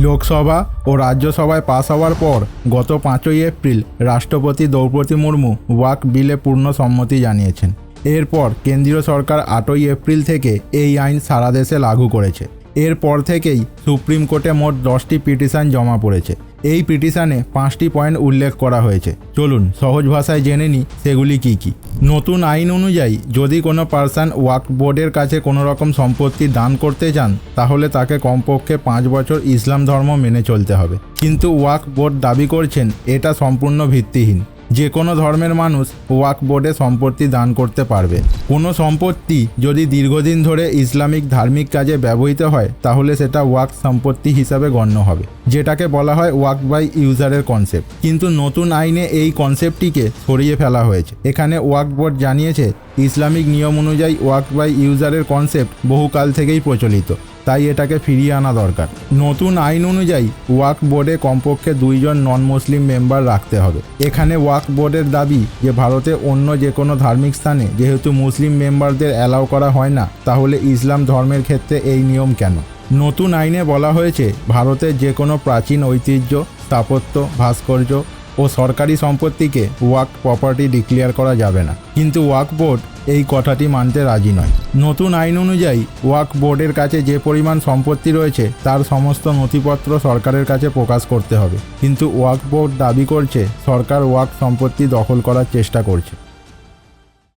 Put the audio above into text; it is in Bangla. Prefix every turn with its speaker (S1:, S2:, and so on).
S1: লোকসভা ও রাজ্যসভায় পাস হওয়ার পর গত 5ই এপ্রিল রাষ্ট্রপতি দ্রৌপদী মুর্মু ওয়াকফ বিলে পূর্ণ সম্মতি জানিয়েছেন। এরপর কেন্দ্রীয় সরকার 8ই এপ্রিল থেকে এই আইন সারা দেশে লাগু করেছে। এরপর থেকেই সুপ্রিম কোর্টে মোট 10টি পিটিশন জমা পড়েছে। এই পিটিশনে 5টি পয়েন্ট উল্লেখ করা হয়েছে। চলুন সহজ ভাষায় জেনে নিই সেগুলি কি কি। নতুন আইন অনুযায়ী যদি কোনো পার্সন ওয়াকফ বোর্ডের কাছে কোনো রকম সম্পত্তি দান করতে চান তাহলে তাকে কমপক্ষে 5 বছর ইসলাম ধর্ম মেনে চলতে হবে। কিন্তু ওয়াকফ বোর্ড দাবি করছেন এটা সম্পূর্ণ ভিত্তিহীন। যে কোনো ধর্মের মানুষ ওয়াকফ বোর্ডে সম্পত্তি দান করতে পারবে। কোনো সম্পত্তি যদি দীর্ঘদিন ধরে ইসলামিক ধার্মিক কাজে ব্যবহৃত হয় তাহলে সেটা ওয়াকফ সম্পত্তি হিসাবে গণ্য হবে, যেটাকে বলা হয় ওয়াকফ বাই ইউজারের কনসেপ্ট। কিন্তু নতুন আইনে এই কনসেপ্টটিকে সরিয়ে ফেলা হয়েছে। এখানে ওয়াকফ বোর্ড জানিয়েছে ইসলামিক নিয়ম অনুযায়ী ওয়াকফ বাই ইউজারের কনসেপ্ট বহুকাল থেকেই প্রচলিত, তাই এটাকে ফিরিয়ে আনা দরকার। নতুন আইন অনুযায়ী ওয়াকফ বোর্ডে কমপক্ষে 2 জন নন মুসলিম মেম্বার রাখতে হবে। এখানে ওয়াকফ বোর্ডের দাবি যে ভারতে অন্য যে কোনো ধার্মিক স্থানে যেহেতু মুসলিম মেম্বারদের অ্যালাউ করা হয় না, তাহলে ইসলাম ধর্মের ক্ষেত্রে এই নিয়ম কেন? নতুন আইনে বলা হয়েছে ভারতের যে কোনো প্রাচীন ঐতিহ্য, স্থাপত্য, ভাস্কর্য ও সরকারি সম্পত্তিকে ওয়াকফ প্রপার্টি ডিক্লেয়ার করা যাবে না। কিন্তু ওয়াকফ বোর্ড এই কথাটি মানতে রাজি নয়। নতুন আইন অনুযায়ী ওয়াকফ বোর্ডের কাছে যে পরিমাণ সম্পত্তি রয়েছে তার সমস্ত নথিপত্র সরকারের কাছে প্রকাশ করতে হবে। কিন্তু ওয়াকফ বোর্ড দাবি করছে সরকার ওয়াকফ সম্পত্তি দখল করার চেষ্টা করছে।